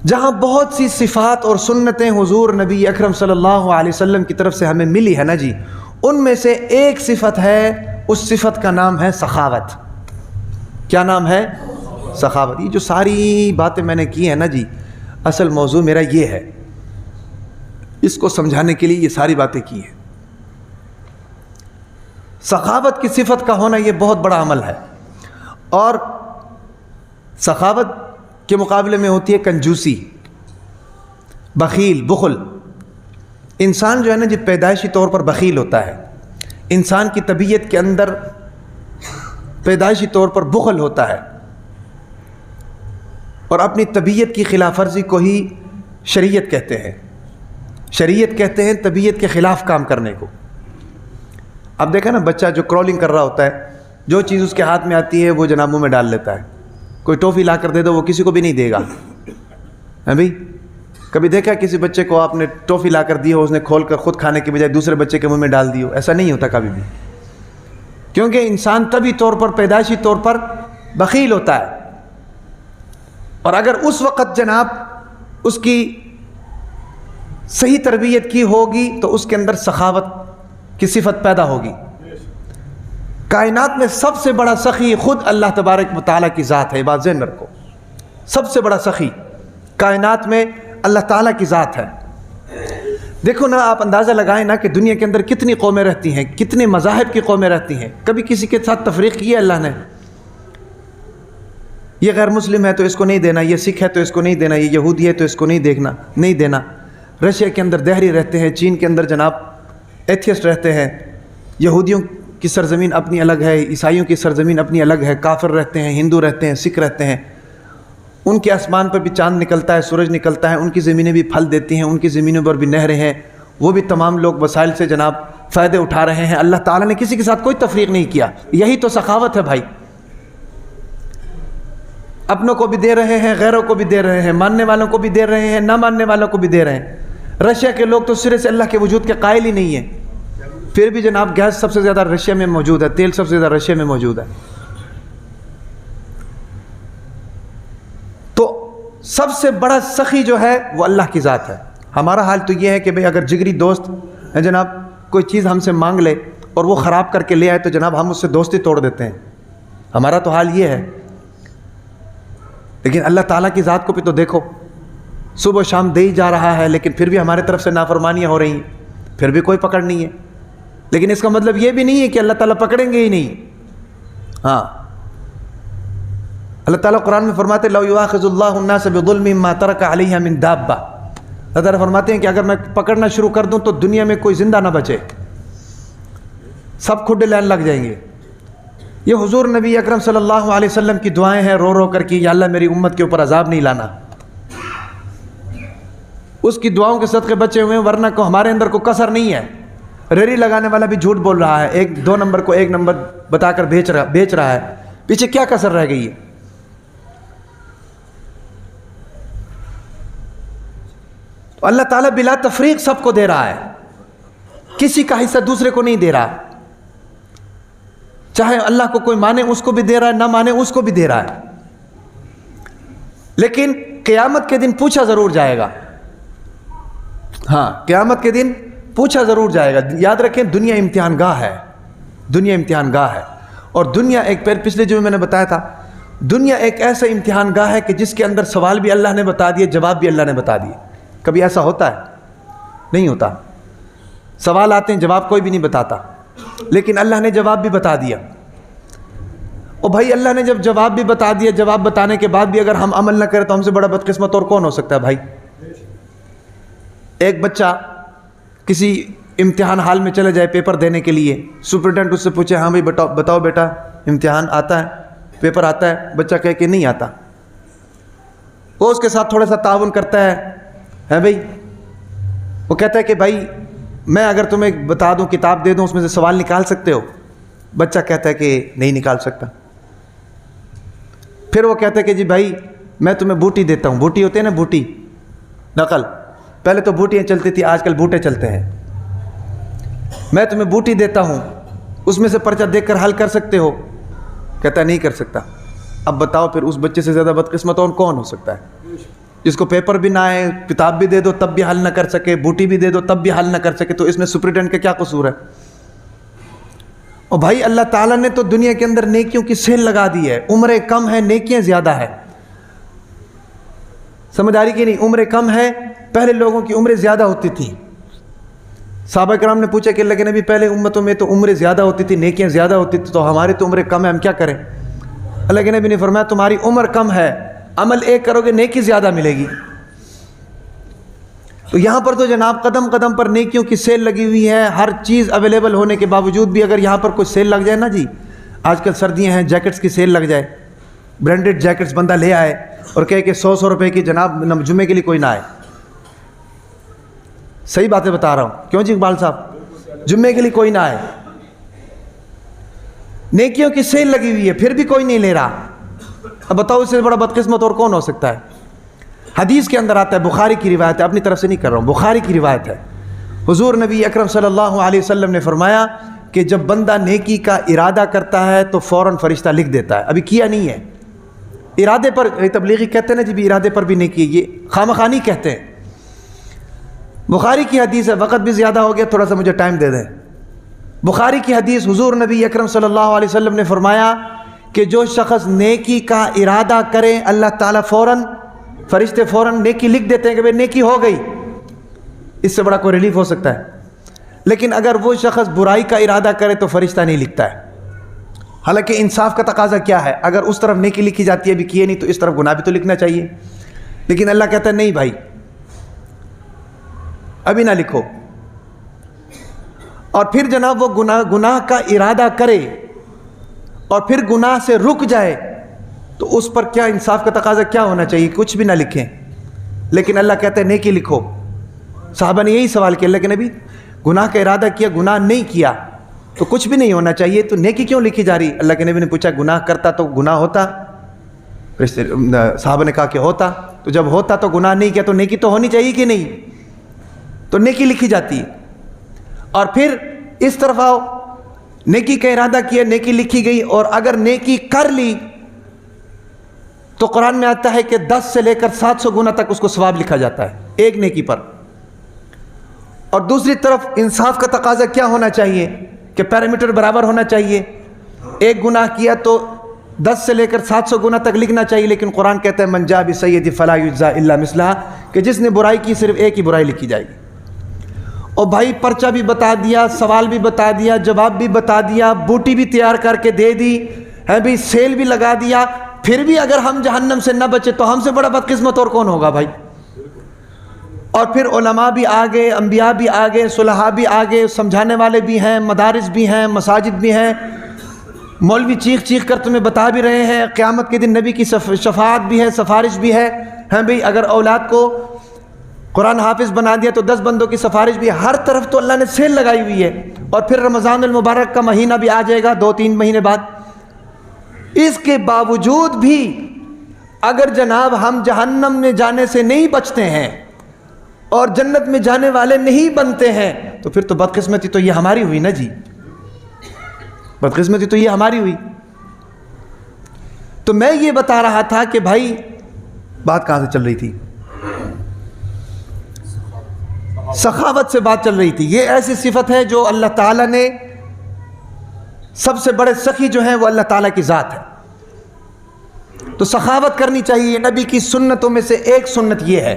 جہاں بہت سی صفات اور سنتیں حضور نبی اکرم صلی اللہ علیہ وسلم کی طرف سے ہمیں ملی ہے نا جی، ان میں سے ایک صفت ہے، اس صفت کا نام ہے سخاوت۔ کیا نام ہے؟ سخاوت۔ یہ جو ساری باتیں میں نے کی ہیں نا جی، اصل موضوع میرا یہ ہے، اس کو سمجھانے کے لیے یہ ساری باتیں کی ہیں۔ سخاوت کی صفت کا ہونا یہ بہت بڑا عمل ہے، اور سخاوت کے مقابلے میں ہوتی ہے کنجوسی، بخیل، بخل۔ انسان جو ہے نا جی پیدائشی طور پر بخیل ہوتا ہے، انسان کی طبیعت کے اندر پیدائشی طور پر بخل ہوتا ہے، اور اپنی طبیعت کی خلاف ورزی کو ہی شریعت کہتے ہیں۔ شریعت کہتے ہیں طبیعت کے خلاف کام کرنے کو۔ اب دیکھا نا بچہ جو کرولنگ کر رہا ہوتا ہے، جو چیز اس کے ہاتھ میں آتی ہے وہ جناب منہ میں ڈال لیتا ہے۔ کوئی ٹافی لا کر دے دو وہ کسی کو بھی نہیں دے گا، ہے بھئی؟ کبھی دیکھا کسی بچے کو آپ نے ٹافی لا کر دی ہو، اس نے کھول کر خود کھانے کے بجائے دوسرے بچے کے منہ میں ڈال دی ہو؟ ایسا نہیں ہوتا کبھی بھی، کیونکہ انسان طبعی طور پر پیدائشی طور پر بخیل ہوتا ہے۔ اور اگر اس وقت جناب اس کی صحیح تربیت کی ہوگی تو اس کے اندر سخاوت کی صفت پیدا ہوگی۔ کائنات میں سب سے بڑا سخی خود اللہ تبارک و تعالیٰ کی ذات ہے، بات ذہن رکھو۔ سب سے بڑا سخی کائنات میں اللہ تعالیٰ کی ذات ہے۔ دیکھو نا، آپ اندازہ لگائیں نا کہ دنیا کے اندر کتنی قومیں رہتی ہیں، کتنے مذاہب کی قومیں رہتی ہیں۔ کبھی کسی کے ساتھ تفریق کی ہے اللہ نے؟ یہ غیر مسلم ہے تو اس کو نہیں دینا، یہ سکھ ہے تو اس کو نہیں دینا، یہ یہودی ہے تو اس کو نہیں دینا۔ رشیا کے اندر دہری رہتے ہیں، چین کے اندر جناب ایتھیسٹ رہتے ہیں، یہودیوں کی سرزمین اپنی الگ ہے، عیسائیوں کی سرزمین اپنی الگ ہے، کافر رہتے ہیں، ہندو رہتے ہیں، سکھ رہتے ہیں۔ ان کے آسمان پر بھی چاند نکلتا ہے، سورج نکلتا ہے، ان کی زمینیں بھی پھل دیتی ہیں، ان کی زمینوں پر بھی نہریں ہیں، وہ بھی تمام لوگ وسائل سے جناب فائدے اٹھا رہے ہیں۔ اللہ تعالیٰ نے کسی کے ساتھ کوئی تفریق نہیں کیا۔ یہی تو سخاوت ہے بھائی، اپنوں کو بھی دے رہے ہیں، غیروں کو بھی دے رہے ہیں، ماننے والوں کو بھی دے رہے ہیں، نہ ماننے والوں کو بھی دے رہے ہیں۔ رشیا کے لوگ تو سرے سے اللہ کے وجود کے قائل ہی نہیں ہیں، پھر بھی جناب گیس سب سے زیادہ رشیا میں موجود ہے، تیل سب سے زیادہ رشیا میں موجود ہے۔ تو سب سے بڑا سخی جو ہے وہ اللہ کی ذات ہے۔ ہمارا حال تو یہ ہے کہ بھئی اگر جگری دوست ہے جناب کوئی چیز ہم سے مانگ لے اور وہ خراب کر کے لے آئے تو جناب ہم اس سے دوستی توڑ دیتے ہیں۔ ہمارا تو حال یہ ہے، لیکن اللہ تعالیٰ کی ذات کو بھی تو دیکھو، صبح و شام دے ہی جا رہا ہے، لیکن پھر بھی ہمارے طرف سے نافرمانیاں ہو رہی ہیں، پھر بھی کوئی پکڑ نہیں ہے۔ لیکن اس کا مطلب یہ بھی نہیں ہے کہ اللہ تعالیٰ پکڑیں گے ہی نہیں۔ ہاں، اللہ تعالیٰ قرآن میں فرماتے لو یؤاخذ اللہ الناس بظلمهم ما ترک علیہا من دابہ۔ اللہ تعالیٰ فرماتے ہیں کہ اگر میں پکڑنا شروع کر دوں تو دنیا میں کوئی زندہ نہ بچے، سب کھڈے لین لگ جائیں گے۔ یہ حضور نبی اکرم صلی اللہ علیہ وسلم کی دعائیں ہیں رو رو کر کی، یا اللہ میری امت کے اوپر عذاب نہیں لانا۔ اس کی دعاؤں کے صدقے بچے ہوئے ہیں، ورنہ کو ہمارے اندر کوئی کسر نہیں ہے۔ ریڑھی لگانے والا بھی جھوٹ بول رہا ہے، 2 نمبر کو 1 نمبر بتا کر بیچ رہا ہے، پیچھے کیا کسر رہ گئی ہے؟ تو اللہ تعالیٰ بلا تفریق سب کو دے رہا ہے، کسی کا حصہ دوسرے کو نہیں دے رہا۔ چاہے اللہ کو کوئی مانے اس کو بھی دے رہا ہے، نہ مانے اس کو بھی دے رہا ہے۔ لیکن قیامت کے دن پوچھا ضرور جائے گا۔ ہاں، قیامت کے دن پوچھا ضرور جائے گا۔ یاد رکھیں دنیا امتحان گاہ ہے، دنیا امتحان گاہ ہے، اور دنیا ایک پچھلے جو میں نے بتایا تھا، دنیا ایک ایسا امتحان گاہ ہے کہ جس کے اندر سوال بھی اللہ نے بتا دیے، جواب بھی اللہ نے بتا دیے۔ کبھی ایسا ہوتا ہے؟ نہیں ہوتا۔ سوال آتے ہیں جواب کوئی بھی نہیں بتاتا، لیکن اللہ نے جواب بھی بتا دیا۔ اور بھائی اللہ نے جب جواب بھی بتا دیا، جواب بتانے کے بعد بھی اگر ہم عمل نہ کریں تو ہم سے بڑا بدقسمت اور کون ہو سکتا ہے بھائی؟ ایک بچہ کسی امتحان حال میں چلے جائے پیپر دینے کے لیے، سپرنٹینڈنٹ اس سے پوچھے ہاں بھائی بتاؤ بیٹا امتحان آتا ہے، پیپر آتا ہے؟ بچہ کہے کہ نہیں آتا۔ وہ اس کے ساتھ تھوڑا سا تعاون کرتا ہے بھائی، وہ کہتا ہے کہ بھائی میں اگر تمہیں بتا دوں، کتاب دے دوں، اس میں سے سوال نکال سکتے ہو؟ بچہ کہتا ہے کہ نہیں نکال سکتا۔ پھر وہ کہتا ہے کہ جی بھائی میں تمہیں بوٹی دیتا ہوں، بوٹی ہوتے ہیں نا، بوٹی نقل، پہلے تو بوٹیاں چلتی تھی، آج کل بوٹے چلتے ہیں۔ میں تمہیں بوٹی دیتا ہوں، اس میں سے پرچہ دیکھ کر حل کر سکتے ہو؟ کہتا ہے نہیں کر سکتا۔ اب بتاؤ پھر اس بچے سے زیادہ بدقسمت اور کون ہو سکتا ہے؟ جس کو پیپر بھی نہ آئے، کتاب بھی دے دو تب بھی حل نہ کر سکے، بوٹی بھی دے دو تب بھی حل نہ کر سکے، تو اس میں سپرنٹینڈنٹ کا کیا قصور ہے؟ اور بھائی اللہ تعالیٰ نے تو دنیا کے اندر نیکیوں کی سیل لگا دی ہے، عمریں کم ہے نیکیاں زیادہ ہے. سمجھ آ رہی کہ نہیں؟ عمریں کم ہے، پہلے لوگوں کی عمریں زیادہ ہوتی تھیں. صحابہ کرام نے پوچھا کہ اللہ کے نبی پہلے امتوں میں تو عمریں زیادہ ہوتی تھی، نیکیاں زیادہ ہوتی تھی، تو ہماری تو عمریں کم ہے، ہم کیا کریں؟ اللہ کے نبی نے فرمایا تمہاری عمر کم ہے، عمل ایک کرو گے نیکی زیادہ ملے گی. تو یہاں پر تو جناب قدم قدم پر نیکیوں کی سیل لگی ہوئی ہے. ہر چیز اویلیبل ہونے کے باوجود بھی اگر یہاں پر کوئی سیل لگ جائے نا جی، آج کل سردیاں ہیں، جیکٹس کی سیل لگ جائے، برانڈڈ جیکٹس بندہ لے آئے اور کہے کہ 100 روپے کی جناب جمعے کے لیے کوئی نہ آئے. صحیح باتیں بتا رہا ہوں، کیوں جی اقبال صاحب؟ جمعے کے لیے کوئی نہ آئے. نیکیوں کی سیل لگی ہوئی ہے پھر بھی کوئی نہیں لے رہا. اب بتاؤ اس سے بڑا بدقسمت اور کون ہو سکتا ہے؟ حدیث کے اندر آتا ہے، بخاری کی روایت ہے، اپنی طرف سے نہیں کر رہا ہوں، بخاری کی روایت ہے، حضور نبی اکرم صلی اللہ علیہ وسلم نے فرمایا کہ جب بندہ نیکی کا ارادہ کرتا ہے تو فوراً فرشتہ لکھ دیتا ہے. ابھی کیا نہیں ہے، ارادے پر تبلیغی کہتے ہیں نا جی بھی ارادے پر بھی نیکی، یہ خامخانی کہتے ہیں. بخاری کی حدیث ہے، وقت بھی زیادہ ہو گیا، تھوڑا سا مجھے ٹائم دے دیں. بخاری کی حدیث، حضور نبی اکرم صلی اللہ علیہ وسلم نے فرمایا کہ جو شخص نیکی کا ارادہ کرے اللہ تعالیٰ فوراً، فرشتے فوراً نیکی لکھ دیتے ہیں کہ بھئی نیکی ہو گئی. اس سے بڑا کوئی ریلیف ہو سکتا ہے؟ لیکن اگر وہ شخص برائی کا ارادہ کرے تو فرشتہ نہیں لکھتا ہے. حالانکہ انصاف کا تقاضا کیا ہے؟ اگر اس طرف نیکی لکھی جاتی ہے ابھی کیے نہیں تو اس طرف گناہ بھی تو لکھنا چاہیے. لیکن اللہ کہتا ہے نہیں بھائی ابھی نہ لکھو. اور پھر جناب وہ گناہ کا ارادہ کرے اور پھر گناہ سے رک جائے تو اس پر کیا انصاف کا تقاضا کیا ہونا چاہیے؟ کچھ بھی نہ لکھیں. لیکن اللہ کہتا ہے نیکی لکھو. صحابہ نے یہی سوال کیا، اللہ کے نبی گناہ کا ارادہ کیا، گناہ نہیں کیا تو کچھ بھی نہیں ہونا چاہیے، تو نیکی کیوں لکھی جا رہی؟ اللہ کے نبی نے پوچھا گناہ کرتا تو گناہ ہوتا؟ صحابہ نے کہا کہ ہوتا. تو جب ہوتا تو گناہ نہیں کیا تو نیکی تو ہونی چاہیے کہ نہیں؟ تو نیکی لکھی جاتی ہے. اور پھر اس طرف آؤ، نیکی کا ارادہ کیا، نیکی لکھی گئی، اور اگر نیکی کر لی تو قرآن میں آتا ہے کہ 10 سے لے کر 700 گنا تک اس کو ثواب لکھا جاتا ہے ایک نیکی پر. اور دوسری طرف انصاف کا تقاضا کیا ہونا چاہیے کہ پیرامیٹر برابر ہونا چاہیے. ایک گناہ کیا تو 10 سے لے کر 700 گنا تک لکھنا چاہیے، لیکن قرآن کہتا ہے من جاء بالسیئۃ فلا یجزی الا مثلھا، کہ جس نے برائی کی صرف ایک ہی برائی لکھی جائے گی. اور بھائی پرچہ بھی بتا دیا، سوال بھی بتا دیا، جواب بھی بتا دیا، بوٹی بھی تیار کر کے دے دی ہے بھی، سیل بھی لگا دیا، پھر بھی اگر ہم جہنم سے نہ بچے تو ہم سے بڑا بدقسمت اور کون ہوگا بھائی؟ اور پھر علماء بھی آگے، انبیاء بھی آگے، صلحاء بھی آگے، سمجھانے والے بھی ہیں، مدارس بھی ہیں، مساجد بھی ہیں، مولوی چیخ چیخ کر تمہیں بتا بھی رہے ہیں، قیامت کے دن نبی کی شفاعت بھی ہے، سفارش بھی ہے بھئی. اگر اولاد کو قرآن حافظ بنا دیا تو 10 بندوں کی سفارش بھی ہے. ہر طرف تو اللہ نے سیل لگائی ہوئی ہے. اور پھر رمضان المبارک کا مہینہ بھی آ جائے گا 2-3 مہینے بعد. اس کے باوجود بھی اگر جناب ہم جہنم میں جانے سے نہیں بچتے ہیں اور جنت میں جانے والے نہیں بنتے ہیں تو پھر تو بدقسمتی تو یہ ہماری ہوئی نا جی، بدقسمتی تو یہ ہماری ہوئی. تو میں یہ بتا رہا تھا کہ بھائی بات کہاں سے چل رہی تھی؟ سخاوت سے بات چل رہی تھی. یہ ایسی صفت ہے جو اللہ تعالیٰ نے، سب سے بڑے سخی جو ہیں وہ اللہ تعالیٰ کی ذات ہے. تو سخاوت کرنی چاہیے. نبی کی سنتوں میں سے ایک سنت یہ ہے،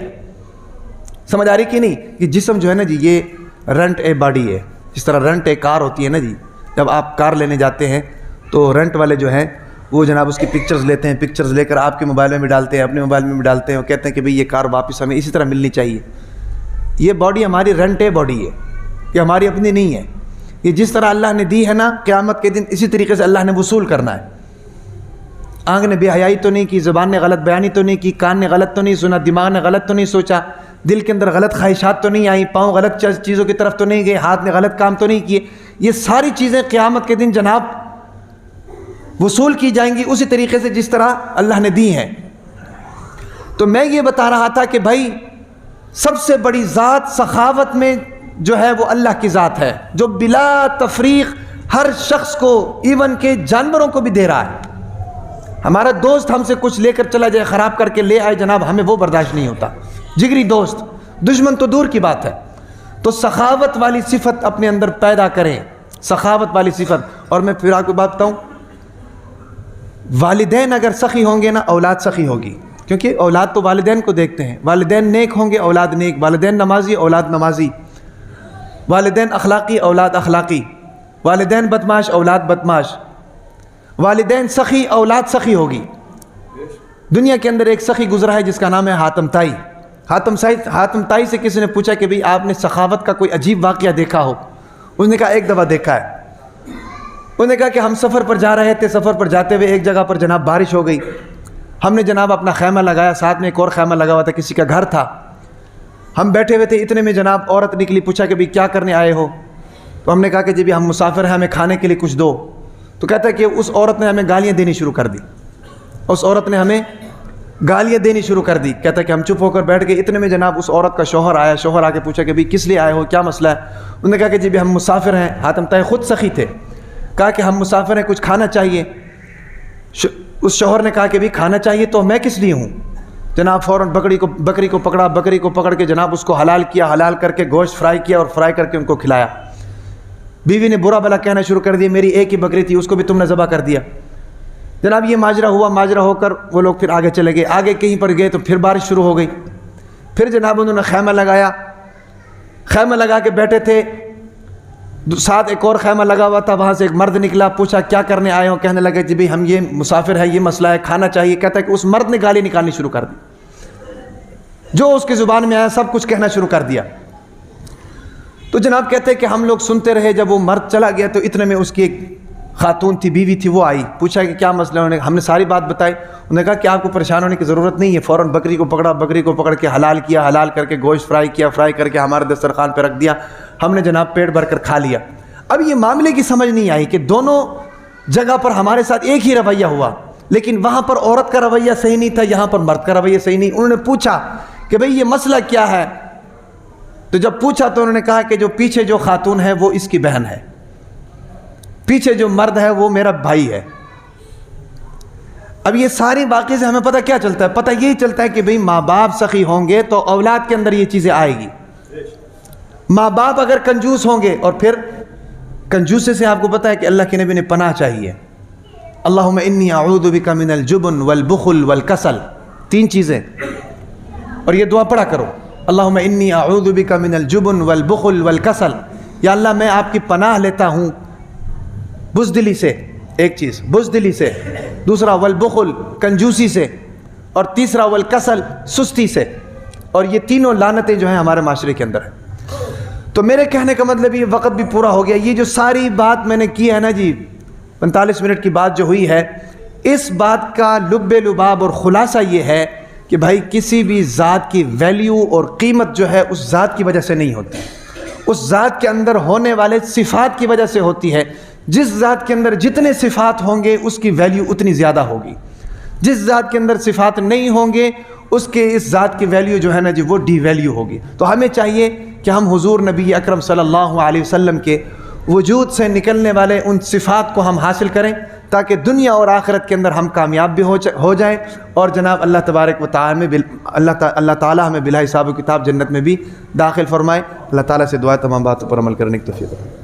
سمجھ آ رہی کہ نہیں، کہ جسم جو ہے نا جی یہ رنٹ اے باڈی ہے. جس طرح رنٹ اے کار ہوتی ہے نا جی، جب آپ کار لینے جاتے ہیں تو رنٹ والے جو ہیں وہ جناب اس کی پکچرز لیتے ہیں، پکچرز لے کر آپ کے موبائل میں بھی ڈالتے ہیں، اپنے موبائل میں بھی ڈالتے ہیں، اور کہتے ہیں کہ بھئی یہ کار واپس ہمیں اسی طرح ملنی چاہیے. یہ باڈی ہماری رنٹ اے باڈی ہے، یہ ہماری اپنی نہیں ہے. یہ جس طرح اللہ نے دی ہے نا، قیامت کے دن اسی طریقے سے اللہ نے وصول کرنا ہے. آنکھ نے بے حیائی تو نہیں کی، زبان نے غلط بیانی تو نہیں کی، کان نے غلط تو نہیں سنا، دماغ نے غلط تو نہیں سوچا، دل کے اندر غلط خواہشات تو نہیں آئیں، پاؤں غلط چیزوں کی طرف تو نہیں گئے، ہاتھ نے غلط کام تو نہیں کیے. یہ ساری چیزیں قیامت کے دن جناب وصول کی جائیں گی اسی طریقے سے جس طرح اللہ نے دی ہیں. تو میں یہ بتا رہا تھا کہ بھائی سب سے بڑی ذات سخاوت میں جو ہے وہ اللہ کی ذات ہے، جو بلا تفریق ہر شخص کو، ایون کہ جانوروں کو بھی دے رہا ہے. ہمارا دوست ہم سے کچھ لے کر چلا جائے، خراب کر کے لے آئے جناب، ہمیں وہ برداشت نہیں ہوتا، جگری دوست، دشمن تو دور کی بات ہے۔ تو سخاوت والی صفت اپنے اندر پیدا کریں، سخاوت والی صفت۔ اور میں پھر آپ کو بات بتاؤں، والدین اگر سخی ہوں گے نا، اولاد سخی ہوگی، کیونکہ اولاد تو والدین کو دیکھتے ہیں۔ والدین نیک ہوں گے، اولاد نیک، والدین نمازی، اولاد نمازی، والدین اخلاقی، اولاد اخلاقی، والدین بدماش، اولاد بدماش، والدین سخی، اولاد سخی ہوگی۔ دنیا کے اندر ایک سخی گزرا ہے جس کا نام ہے حاتم طائی۔ حاتم طائی سے کسی نے پوچھا کہ بھئی آپ نے سخاوت کا کوئی عجیب واقعہ دیکھا ہو؟ اس نے کہا ایک دفعہ دیکھا ہے۔ انہوں نے کہا کہ ہم سفر پر جا رہے تھے، سفر پر جاتے ہوئے ایک جگہ پر جناب بارش ہو گئی، ہم نے جناب اپنا خیمہ لگایا، ساتھ میں ایک اور خیمہ لگا ہوا تھا، کسی کا گھر تھا، ہم بیٹھے ہوئے تھے، اتنے میں جناب عورت نکلی، پوچھا کہ بھئی کیا کرنے آئے ہو؟ تو ہم نے کہا کہ جی بھی ہم مسافر ہیں، ہمیں کھانے کے لیے کچھ دو۔ تو کہتا ہے کہ اس عورت نے ہمیں گالیاں دینی شروع کر دی، اس عورت نے ہمیں گالیاں دینی شروع کر دی۔ کہتا ہے کہ ہم چپ ہو کر بیٹھ گئے، اتنے میں جناب اس عورت کا شوہر آیا، شوہر آ کے پوچھا کہ بھئی کس لیے آئے ہو، کیا مسئلہ ہے؟ انہوں نے کہا کہ جی بھی ہم مسافر ہیں۔ حاتم طائی خود سخی تھے، کہا کہ ہم مسافر ہیں، کچھ کھانا چاہیے۔ اس شوہر نے کہا کہ بھی کھانا چاہیے تو میں کس لیے ہوں؟ جناب فوراً بکری کو پکڑا، بکری کو پکڑ کے جناب اس کو حلال کیا، حلال کر کے گوشت فرائی کیا اور فرائی کر کے ان کو کھلایا۔ بیوی نے برا بھلا کہنا شروع کر دیا، میری ایک ہی بکری تھی، اس کو بھی تم نے ذبح کر دیا۔ جناب یہ ماجرا ہوا، ماجرا ہو کر وہ لوگ پھر آگے چلے گئے، آگے کہیں پر گئے تو پھر بارش شروع ہو گئی۔ پھر جناب انہوں نے خیمہ لگایا، خیمہ لگا کے بیٹھے تھے، ساتھ ایک اور خیمہ لگا ہوا تھا، وہاں سے ایک مرد نکلا، پوچھا کیا کرنے آئے ہو؟ کہنے لگے جی بھی ہم یہ مسافر ہے، یہ مسئلہ ہے، کھانا چاہیے۔ کہتا ہے کہ اس مرد نے گالی نکالنی شروع کر دی، جو اس کی زبان میں آیا سب کچھ کہنا شروع کر دیا۔ تو جناب کہتے ہیں کہ ہم لوگ سنتے رہے، جب وہ مرد چلا گیا تو اتنے میں اس کی ایک خاتون تھی، بیوی تھی، وہ آئی، پوچھا کہ کیا مسئلہ ہے؟ ہم نے ساری بات بتائی۔ انہوں نے کہا کہ آپ کو پریشان ہونے کی ضرورت نہیں ہے، فوراً بکری کو پکڑا، بکری کو پکڑ کے حلال کیا، حلال کر کے گوشت فرائی کیا، فرائی کر کے ہمارے دسترخوان پہ رکھ دیا، ہم نے جناب پیٹ بھر کر کھا لیا۔ اب یہ معاملے کی سمجھ نہیں آئی کہ دونوں جگہ پر ہمارے ساتھ ایک ہی رویہ ہوا، لیکن وہاں پر عورت کا رویہ صحیح نہیں تھا، یہاں پر مرد کا رویہ صحیح نہیں۔ انہوں نے پوچھا کہ بھئی یہ مسئلہ کیا ہے؟ تو جب پوچھا تو انہوں نے کہا کہ جو پیچھے جو خاتون ہے وہ اس کی بہن ہے، پیچھے جو مرد ہے وہ میرا بھائی ہے۔ اب یہ ساری واقعے سے ہمیں پتہ کیا چلتا ہے؟ پتہ یہی چلتا ہے کہ بھئی ماں باپ سخی ہوں گے تو اولاد کے اندر یہ چیزیں آئے گی۔ ماں باپ اگر کنجوس ہوں گے، اور پھر کنجوسے سے آپ کو پتہ ہے کہ اللہ کے نبی نے پناہ چاہیے، اللہم انی اعوذ بک من الجبن والبخل والکسل، 3 چیزیں، اور یہ دعا پڑھا کرو، اللہم انی اعوذ بک من الجبن والبخل والکسل، یا اللہ میں آپ کی پناہ لیتا ہوں بزدلی سے، ایک چیز بزدلی سے، دوسرا والبخل کنجوسی سے، اور تیسرا والکسل سستی سے۔ اور یہ تینوں لعنتیں جو ہیں ہمارے معاشرے کے اندر ہیں۔ تو میرے کہنے کا مطلب یہ وقت بھی پورا ہو گیا، یہ جو ساری بات میں نے کی ہے نا جی، 45 منٹ کی بات جو ہوئی ہے، اس بات کا لب لباب اور خلاصہ یہ ہے کہ بھائی کسی بھی ذات کی ویلیو اور قیمت جو ہے اس ذات کی وجہ سے نہیں ہوتی، اس ذات کے اندر ہونے والے صفات کی وجہ سے ہوتی ہے۔ جس ذات کے اندر جتنے صفات ہوں گے اس کی ویلیو اتنی زیادہ ہوگی، جس ذات کے اندر صفات نہیں ہوں گے اس کے اس ذات کی ویلیو جو ہے نا جی وہ ڈی ویلیو ہوگی۔ تو ہمیں چاہیے کہ ہم حضور نبی اکرم صلی اللہ علیہ وسلم کے وجود سے نکلنے والے ان صفات کو ہم حاصل کریں، تاکہ دنیا اور آخرت کے اندر ہم کامیاب بھی ہو جائیں، اور جناب اللہ تبارک و تعالی میں اللہ تعالیٰ ہمیں بلا حساب و کتاب جنت میں بھی داخل فرمائے۔ اللہ تعالیٰ سے دعا تمام باتوں پر عمل کرنے کی توفیق عطا فرمائے۔